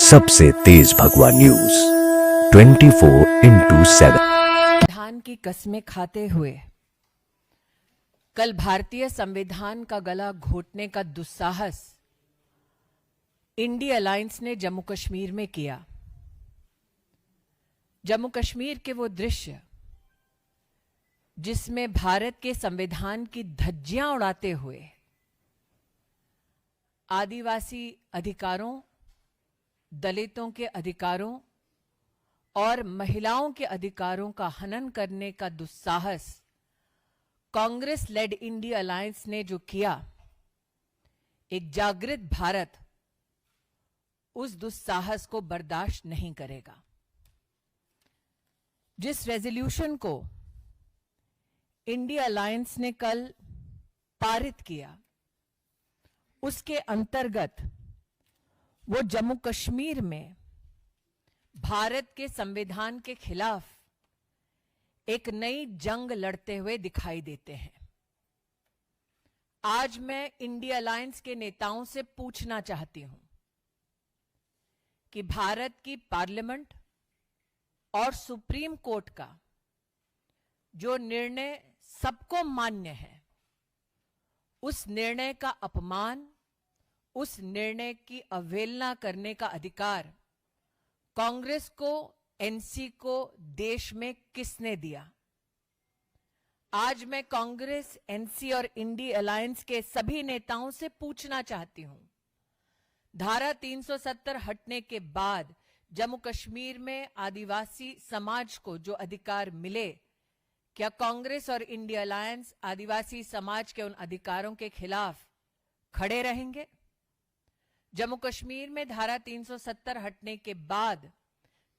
सबसे तेज भगवा न्यूज 24/7। संविधान की कस्में खाते हुए कल भारतीय संविधान का गला घोटने का दुस्साहस इंडी अलायंस ने जम्मू कश्मीर में किया। जम्मू कश्मीर के वो दृश्य जिसमें भारत के संविधान की धज्जियां उड़ाते हुए आदिवासी अधिकारों, दलितों के अधिकारों और महिलाओं के अधिकारों का हनन करने का दुस्साहस कांग्रेस लेड इंडिया अलायंस ने जो किया, एक जागृत भारत उस दुस्साहस को बर्दाश्त नहीं करेगा। जिस रेजोल्यूशन को इंडिया अलायंस ने कल पारित किया, उसके अंतर्गत वो जम्मू कश्मीर में भारत के संविधान के खिलाफ एक नई जंग लड़ते हुए दिखाई देते हैं। आज मैं इंडिया अलायंस के नेताओं से पूछना चाहती हूं कि भारत की पार्लियामेंट और सुप्रीम कोर्ट का जो निर्णय सबको मान्य है, उस निर्णय का अपमान, उस निर्णय की अवहेलना करने का अधिकार कांग्रेस को, एनसी को देश में किसने दिया? आज मैं कांग्रेस, एनसी और इंडी अलायंस के सभी नेताओं से पूछना चाहती हूं, धारा 370 हटने के बाद जम्मू कश्मीर में आदिवासी समाज को जो अधिकार मिले, क्या कांग्रेस और इंडिया अलायंस आदिवासी समाज के उन अधिकारों के खिलाफ खड़े रहेंगे? जम्मू कश्मीर में धारा 370 हटने के बाद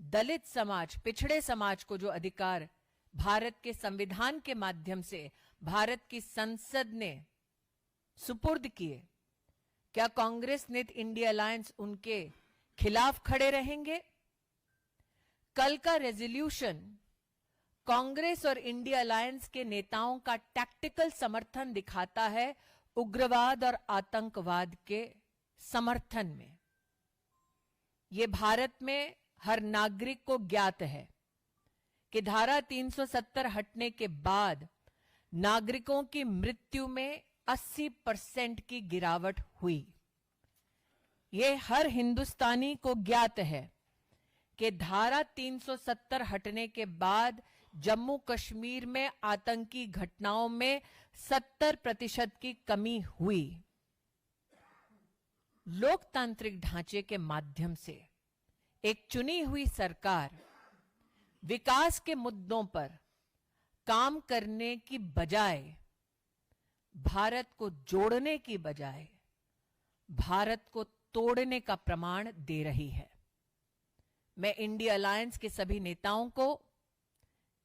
दलित समाज, पिछड़े समाज को जो अधिकार भारत के संविधान के माध्यम से भारत की संसद ने सुपुर्द किए, क्या कांग्रेस नेत इंडिया अलायंस उनके खिलाफ खड़े रहेंगे? कल का रेजोल्यूशन कांग्रेस और इंडिया अलायंस के नेताओं का टैक्टिकल समर्थन दिखाता है उग्रवाद और आतंकवाद के समर्थन में। यह भारत में हर नागरिक को ज्ञात है कि धारा 370 हटने के बाद नागरिकों की मृत्यु में 80% की गिरावट हुई। यह हर हिंदुस्तानी को ज्ञात है कि धारा 370 हटने के बाद जम्मू कश्मीर में आतंकी घटनाओं में 70% की कमी हुई। लोकतांत्रिक ढांचे के माध्यम से एक चुनी हुई सरकार विकास के मुद्दों पर काम करने की बजाय, भारत को जोड़ने की बजाय भारत को तोड़ने का प्रमाण दे रही है। मैं इंडिया अलायंस के सभी नेताओं को,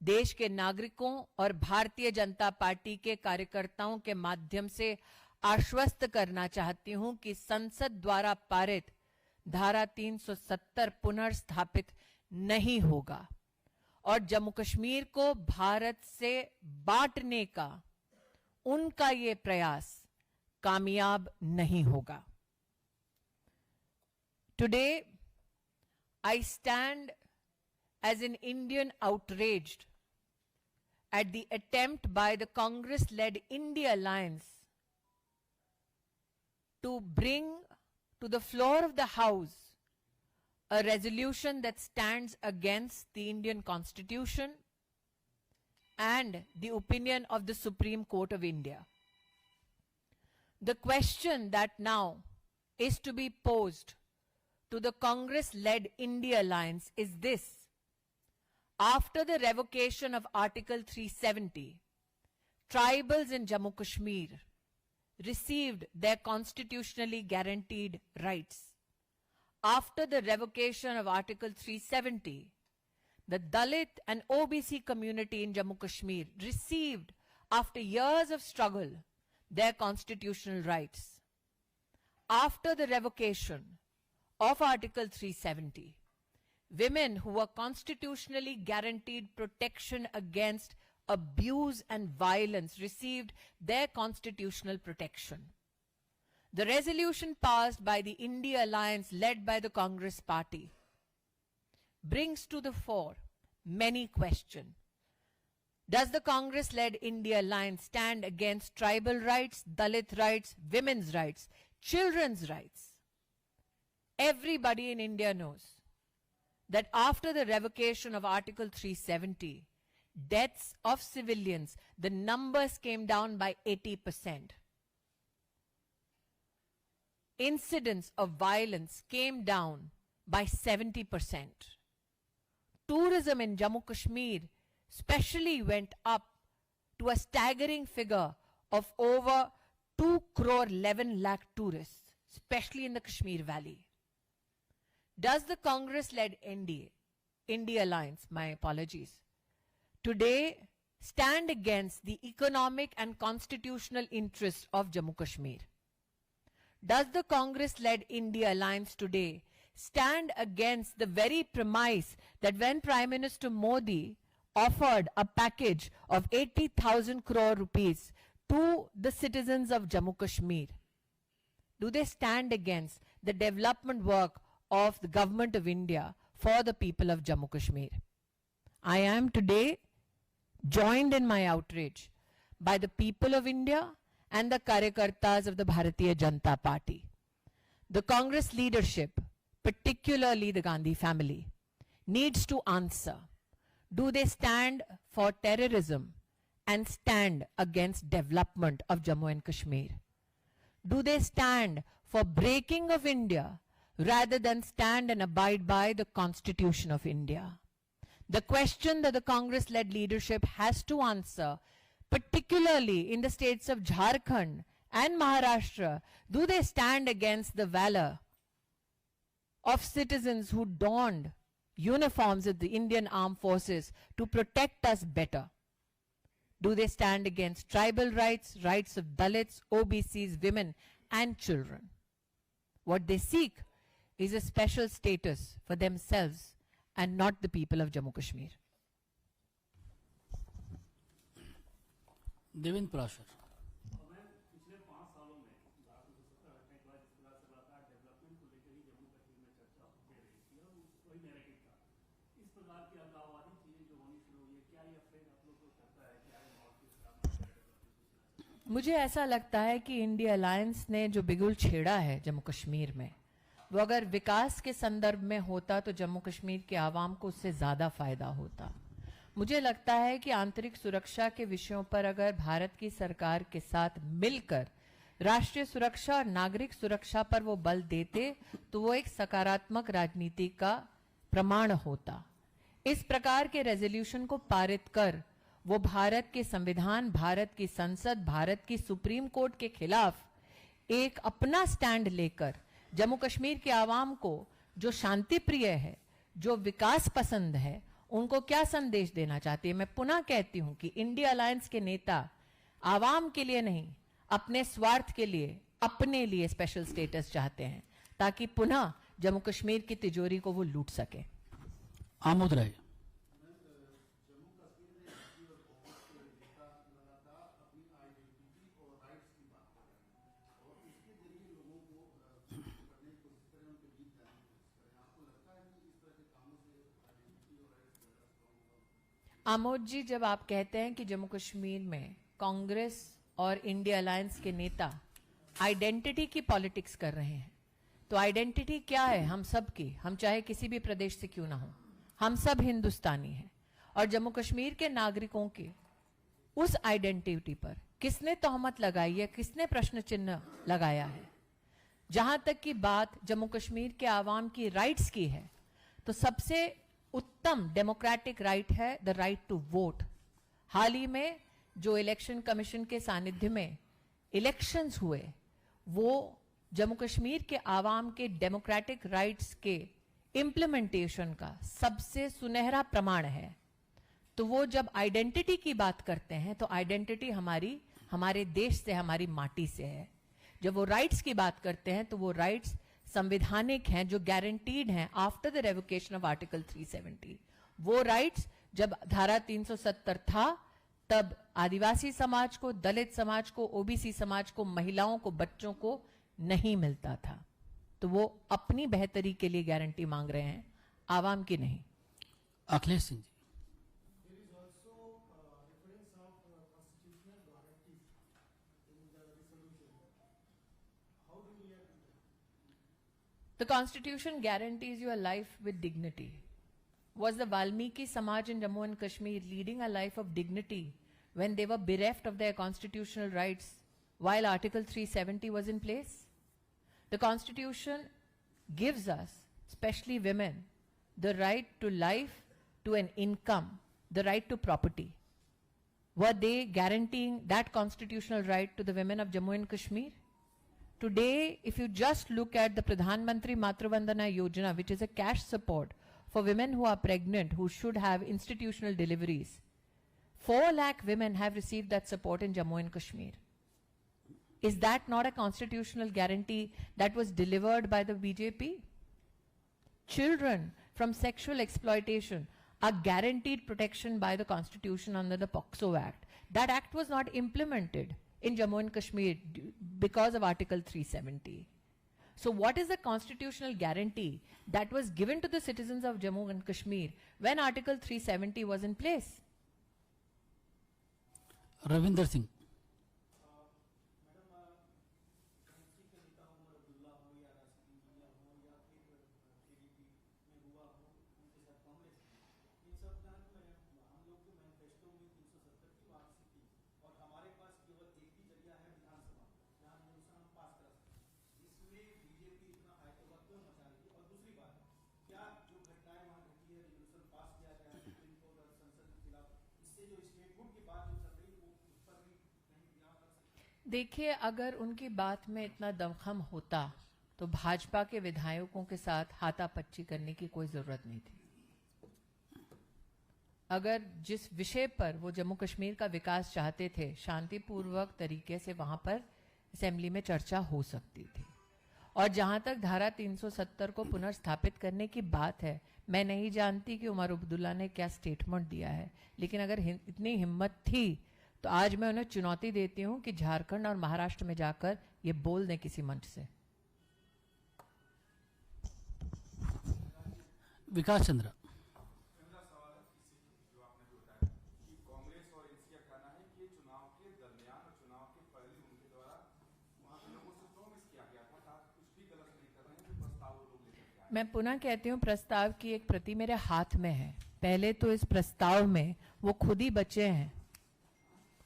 देश के नागरिकों और भारतीय जनता पार्टी के कार्यकर्ताओं के माध्यम से आश्वस्त करना चाहती हूं कि संसद द्वारा पारित धारा 370 पुनर्स्थापित नहीं होगा और जम्मू कश्मीर को भारत से बांटने का उनका ये प्रयास कामयाब नहीं होगा। Today I stand as an Indian outraged at the attempt by the Congress-led India Alliance to bring to the floor of the House a resolution that stands against the Indian Constitution and the opinion of the Supreme Court of India. The question that now is to be posed to the Congress-led India Alliance is this: after the revocation of Article 370, tribals in Jammu Kashmir received their constitutionally guaranteed rights. After the revocation of Article 370, the Dalit and OBC community in Jammu Kashmir received, after years of struggle, their constitutional rights. After the revocation of Article 370, women who were constitutionally guaranteed protection against abuse and violence received their constitutional protection. The resolution passed by the India Alliance led by the Congress Party brings to the fore many questions. Does the Congress-led India Alliance stand against tribal rights, Dalit rights, women's rights, children's rights? Everybody in India knows that after the revocation of Article 370, deaths of civilians, the numbers came down by 80%. Incidents of violence came down by 70%. Tourism in Jammu Kashmir especially went up to a staggering figure of over 2 crore 11 lakh tourists, especially in the Kashmir Valley. Does the Congress-led India Alliance, my apologies, today stand against the economic and constitutional interests of Jammu Kashmir? Does the Congress-led India Alliance today stand against the very premise that when Prime Minister Modi offered a package of 80,000 crore rupees to the citizens of Jammu Kashmir, do they stand against the development work of the government of India for the people of Jammu Kashmir? I am today joined in my outrage by the people of India and the Karyakartas of the Bharatiya Janata Party. The Congress leadership, particularly the Gandhi family, needs to answer. Do they stand for terrorism and stand against development of Jammu and Kashmir? Do they stand for breaking of India rather than stand and abide by the Constitution of India? The question that the Congress-led leadership has to answer, particularly in the states of Jharkhand and Maharashtra, do they stand against the valor of citizens who donned uniforms of the Indian Armed Forces to protect us better? Do they stand against tribal rights, rights of Dalits, OBCs, women and children? What they seek is a special status for themselves and not the people of Jammu Kashmir. Devendra Parashar. पिछले 5 सालों में भारत को सत्ता हटने के बाद इस प्रकार से लगातार डेवलपमेंट को लेकर ही जम्मू कश्मीर में चर्चा होती रही थी और वही नैरेटिव था। इस प्रकार की अलगाववादी चीजें जो होनी शुरू हुई है, क्या ये अफरेज आप लोग को करता है कि आगे माहौल किस तरह? मुझे ऐसा लगता है कि इंडिया अलायंस ने जो बिगुल छेड़ा है जम्मू कश्मीर में, वो अगर विकास के संदर्भ में होता तो जम्मू कश्मीर के आवाम को उससे ज्यादा फायदा होता। मुझे लगता है कि आंतरिक सुरक्षा के विषयों पर अगर भारत की सरकार के साथ मिलकर राष्ट्रीय सुरक्षा और नागरिक सुरक्षा पर वो बल देते तो वो एक सकारात्मक राजनीति का प्रमाण होता। इस प्रकार के रेजोल्यूशन को पारित कर वो भारत के संविधान, भारत की संसद, भारत की सुप्रीम कोर्ट के खिलाफ एक अपना स्टैंड लेकर जम्मू कश्मीर के आवाम को, जो शांति प्रिय है, जो विकास पसंद है, उनको क्या संदेश देना चाहती है? मैं पुनः कहती हूं कि इंडिया अलायंस के नेता आवाम के लिए नहीं, अपने स्वार्थ के लिए, अपने लिए स्पेशल स्टेटस चाहते हैं ताकि पुनः जम्मू कश्मीर की तिजोरी को वो लूट सके। आमोद राय। आमोद जी, जब आप कहते हैं कि जम्मू कश्मीर में कांग्रेस और इंडिया अलायंस के नेता आइडेंटिटी की पॉलिटिक्स कर रहे हैं, तो आइडेंटिटी क्या है? हम सब की, हम चाहे किसी भी प्रदेश से क्यों ना हो, हम सब हिंदुस्तानी हैं। और जम्मू कश्मीर के नागरिकों के उस आइडेंटिटी पर किसने तोहमत लगाई है, किसने प्रश्न चिन्ह लगाया है? जहां तक की बात जम्मू कश्मीर के आवाम की राइट्स की है, तो सबसे उत्तम डेमोक्रेटिक राइट है द राइट टू वोट। हाल ही में जो इलेक्शन कमीशन के सानिध्य में इलेक्शंस हुए, वो जम्मू कश्मीर के आवाम के डेमोक्रेटिक राइट्स के इम्प्लीमेंटेशन का सबसे सुनहरा प्रमाण है। तो वो जब आइडेंटिटी की बात करते हैं तो आइडेंटिटी हमारी, हमारे देश से, हमारी माटी से है। जब वो राइट्स की बात करते हैं तो वो राइट्स संवैधानिक हैं, जो गारंटीड हैं after the revocation of article 370। वो राइट्स जब धारा 370 था तब आदिवासी समाज को, दलित समाज को, ओबीसी समाज को, महिलाओं को, बच्चों को नहीं मिलता था। तो वो अपनी बेहतरी के लिए गारंटी मांग रहे हैं, आवाम की नहीं। Akhilesh Singh ji. The Constitution guarantees you a life with dignity. Was the Valmiki Samaj in Jammu and Kashmir leading a life of dignity when they were bereft of their constitutional rights while Article 370 was in place? The Constitution gives us, especially women, the right to life, to an income, the right to property. Were they guaranteeing that constitutional right to the women of Jammu and Kashmir? Today, if you just look at the Pradhan Mantri Matru Vandana Yojana, which is a cash support for women who are pregnant, who should have institutional deliveries, 4 lakh women have received that support in Jammu and Kashmir. Is that not a constitutional guarantee that was delivered by the BJP? Children from sexual exploitation are guaranteed protection by the Constitution under the POCSO Act. That act was not implemented in Jammu and Kashmir because of Article 370. So what is the constitutional guarantee that was given to the citizens of Jammu and Kashmir when Article 370 was in place? Ravinder Singh. देखिए, अगर उनकी बात में इतना दमखम होता तो भाजपा के विधायकों के साथ हाथापच्ची करने की कोई जरूरत नहीं थी। अगर जिस विषय पर वो जम्मू कश्मीर का विकास चाहते थे, शांतिपूर्वक तरीके से वहां पर असेंबली में चर्चा हो सकती थी। और जहां तक धारा 370 को पुनर्स्थापित करने की बात है, मैं नहीं जानती कि उमर अब्दुल्ला ने क्या स्टेटमेंट दिया है, लेकिन अगर इतनी हिम्मत थी तो आज मैं उन्हें चुनौती देती हूं कि झारखंड और महाराष्ट्र में जाकर ये बोल दें किसी मंच से। विकास चंद्र। मैं पुनः कहती हूँ, प्रस्ताव की एक प्रति मेरे हाथ में है। पहले तो इस प्रस्ताव में वो खुद ही बचे हैं।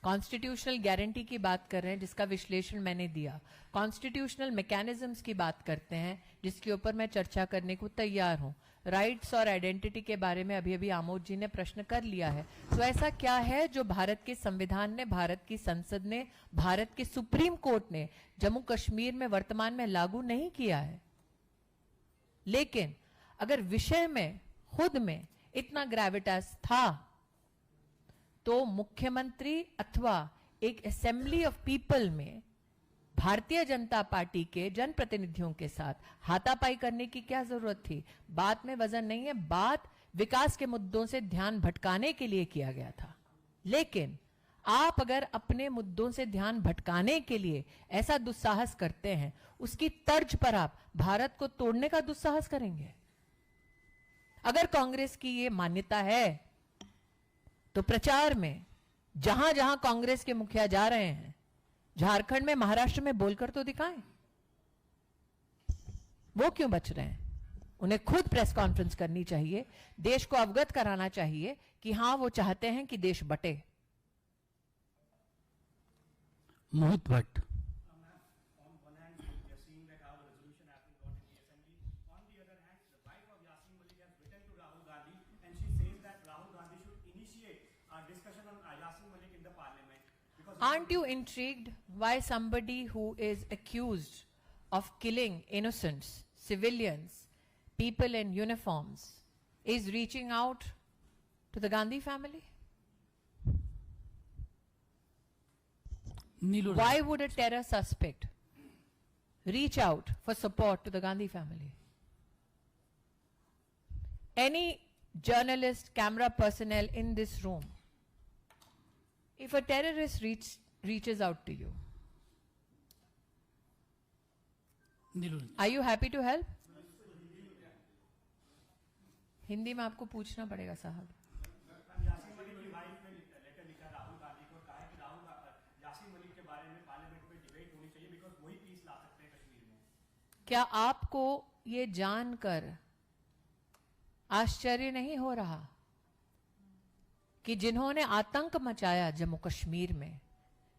कॉन्स्टिट्यूशनल गारंटी की बात कर रहे हैं, जिसका विश्लेषण मैंने दिया। कॉन्स्टिट्यूशनल मैकेनिज्म्स की बात करते हैं, जिसके ऊपर मैं चर्चा करने को तैयार हूं। राइट्स और आइडेंटिटी के बारे में अभी अभी आमोद जी ने प्रश्न कर लिया है। तो ऐसा क्या है जो भारत के संविधान ने, भारत की संसद ने, भारत के सुप्रीम कोर्ट ने जम्मू कश्मीर में वर्तमान में लागू नहीं किया है? लेकिन अगर विषय में खुद में इतना ग्रेविटास था तो मुख्यमंत्री अथवा एक असेंबली ऑफ पीपल में भारतीय जनता पार्टी के जनप्रतिनिधियों के साथ हाथापाई करने की क्या जरूरत थी? बात में वजन नहीं है, बात विकास के मुद्दों से ध्यान भटकाने के लिए किया गया था। लेकिन आप अगर अपने मुद्दों से ध्यान भटकाने के लिए ऐसा दुस्साहस करते हैं, उसकी तर्ज पर आप भारत को तोड़ने का दुस्साहस करेंगे। अगर कांग्रेस की ये मान्यता है तो प्रचार में जहां जहां कांग्रेस के मुखिया जा रहे हैं, झारखंड में, महाराष्ट्र में बोलकर तो दिखाएं। वो क्यों बच रहे हैं? उन्हें खुद प्रेस कॉन्फ्रेंस करनी चाहिए, देश को अवगत कराना चाहिए कि हां वो चाहते हैं कि देश बटे। मोहित Bhatt. Aren't you intrigued why somebody who is accused of killing innocents, civilians, people in uniforms, is reaching out to the Gandhi family? Why would a terror suspect reach out for support to the Gandhi family? Any journalist, camera personnel in this room, if a terrorist reaches out to you, Neelu Ranjan. Are you happy to help? Hindi में आपको पूछना पड़ेगा साहब। यासीन मलिक की wife ने letter लिखा राहुल गांधी को, कहा है कि यासीन मलिक के बारे में पार्लियामेंट में डिबेट होनी चाहिए बिकॉज वही पीस ला सकते हैं कश्मीर में। क्या आपको ये जानकर आश्चर्य नहीं हो रहा कि जिन्होंने आतंक मचाया जम्मू कश्मीर में,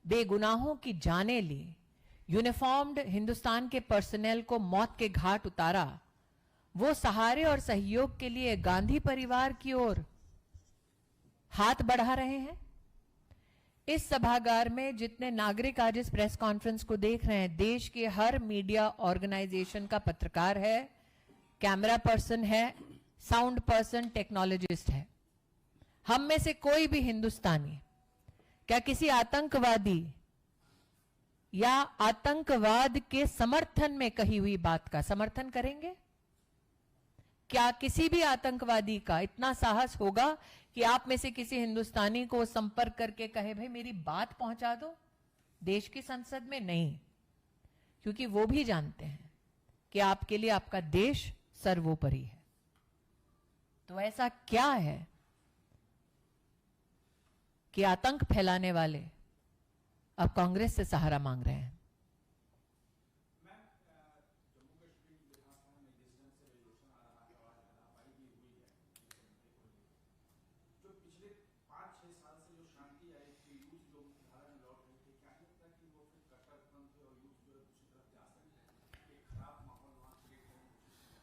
बेगुनाहों की जानें ली, यूनिफॉर्म्ड हिंदुस्तान के पर्सनेल को मौत के घाट उतारा, वो सहारे और सहयोग के लिए गांधी परिवार की ओर हाथ बढ़ा रहे हैं? इस सभागार में जितने नागरिक आज इस प्रेस कॉन्फ्रेंस को देख रहे हैं, देश के हर मीडिया ऑर्गेनाइजेशन का पत्रकार है, कैमरा पर्सन है, साउंड पर्सन, टेक्नोलॉजिस्ट है। हम में से कोई भी हिंदुस्तानी क्या किसी आतंकवादी या आतंकवाद के समर्थन में कही हुई बात का समर्थन करेंगे? क्या किसी भी आतंकवादी का इतना साहस होगा कि आप में से किसी हिंदुस्तानी को संपर्क करके कहे भाई मेरी बात पहुंचा दो देश की संसद में? नहीं, क्योंकि वो भी जानते हैं कि आपके लिए आपका देश सर्वोपरि है। तो ऐसा क्या है कि आतंक फैलाने वाले अब कांग्रेस से सहारा मांग रहे हैं?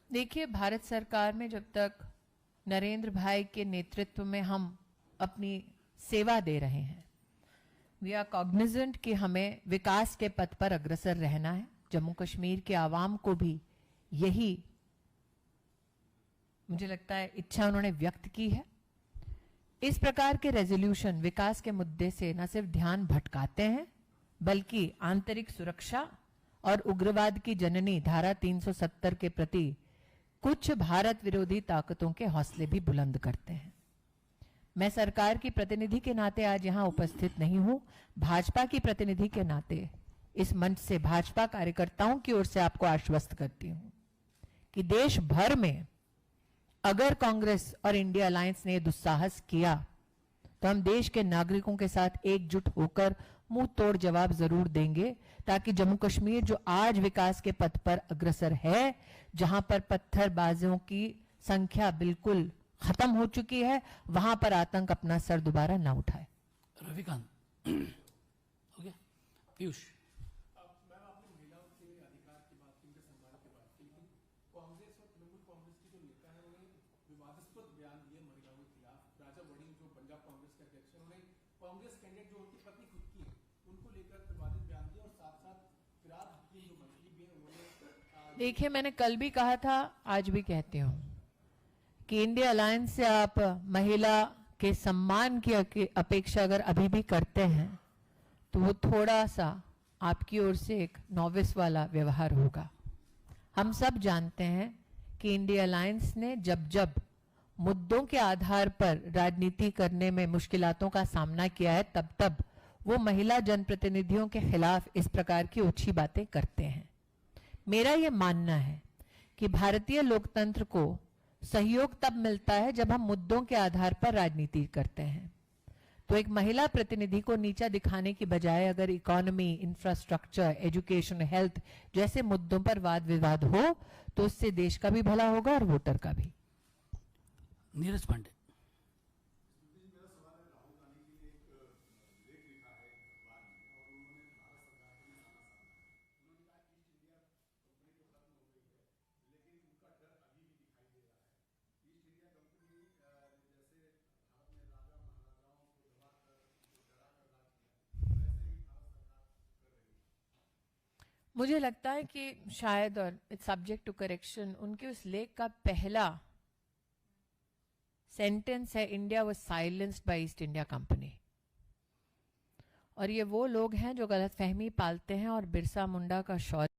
देखिए, भारत सरकार में जब तक नरेंद्र भाई के नेतृत्व में हम अपनी सेवा दे रहे हैं, वी आर कॉग्निजेंट कि हमें विकास के पथ पर अग्रसर रहना है। जम्मू कश्मीर के आवाम को भी यही, मुझे लगता है, इच्छा उन्होंने व्यक्त की है। इस प्रकार के रेजोल्यूशन विकास के मुद्दे से न सिर्फ ध्यान भटकाते हैं, बल्कि आंतरिक सुरक्षा और उग्रवाद की जननी धारा 370 के प्रति कुछ भारत विरोधी ताकतों के हौसले भी बुलंद करते हैं। मैं सरकार की प्रतिनिधि के नाते आज यहां उपस्थित नहीं हूं, भाजपा की प्रतिनिधि के नाते इस मंच से भाजपा कार्यकर्ताओं की ओर से आपको आश्वस्त करती हूं कि देश भर में अगर कांग्रेस और इंडिया अलायंस ने दुस्साहस किया तो हम देश के नागरिकों के साथ एकजुट होकर मुंह तोड़ जवाब जरूर देंगे, ताकि जम्मू कश्मीर जो आज विकास के पथ पर अग्रसर है, जहां पर पत्थरबाजों की संख्या बिल्कुल खत्म हो चुकी है, वहां पर आतंक अपना सर दोबारा ना उठाए। रविकांत हो गया। पीयूष। मैम, आपने महिलाओं के अधिकार की बात की, उनके सम्मान की बात की, लेकिन कांग्रेस और तृणमूल कांग्रेस के जो नेता है उन्होंने विवादास्पद बयान दिए महिलाओं के खिलाफ। राजा वड़िंग जो पंजाब कांग्रेस के अध्यक्ष हैं, उन्होंने कांग्रेस कैंडिडेट जो उनकी पत्नी खुद की है उनको लेकर विवादित बयान दिया, और साथ साथ फिराद हकीम जो मंत्री भी है उन्होंने। देखिए, मैंने कल भी कहा था, आज भी कहती हूं कि इंडिया अलायंस से आप महिला के सम्मान की अपेक्षा अगर अभी भी करते हैं तो वो थोड़ा सा आपकी ओर से एक नॉविस वाला व्यवहार होगा। हम सब जानते हैं कि इंडिया अलायंस ने जब जब मुद्दों के आधार पर राजनीति करने में मुश्किलातों का सामना किया है, तब तब वो महिला जनप्रतिनिधियों के खिलाफ इस प्रकार की ओछी बातें करते हैं। मेरा ये मानना है कि भारतीय लोकतंत्र को सहयोग तब मिलता है जब हम मुद्दों के आधार पर राजनीति करते हैं। तो एक महिला प्रतिनिधि को नीचा दिखाने की बजाय अगर इकोनॉमी, इंफ्रास्ट्रक्चर, एजुकेशन, हेल्थ जैसे मुद्दों पर वाद विवाद हो तो उससे देश का भी भला होगा और वोटर का भी। नीरज पांडे। मुझे लगता है कि शायद, और इट्स सब्जेक्ट टू करेक्शन, उनके उस लेख का पहला सेंटेंस है India was silenced by East India Company. और ये वो लोग हैं जो गलतफहमी पालते हैं और बिरसा मुंडा का शौर्य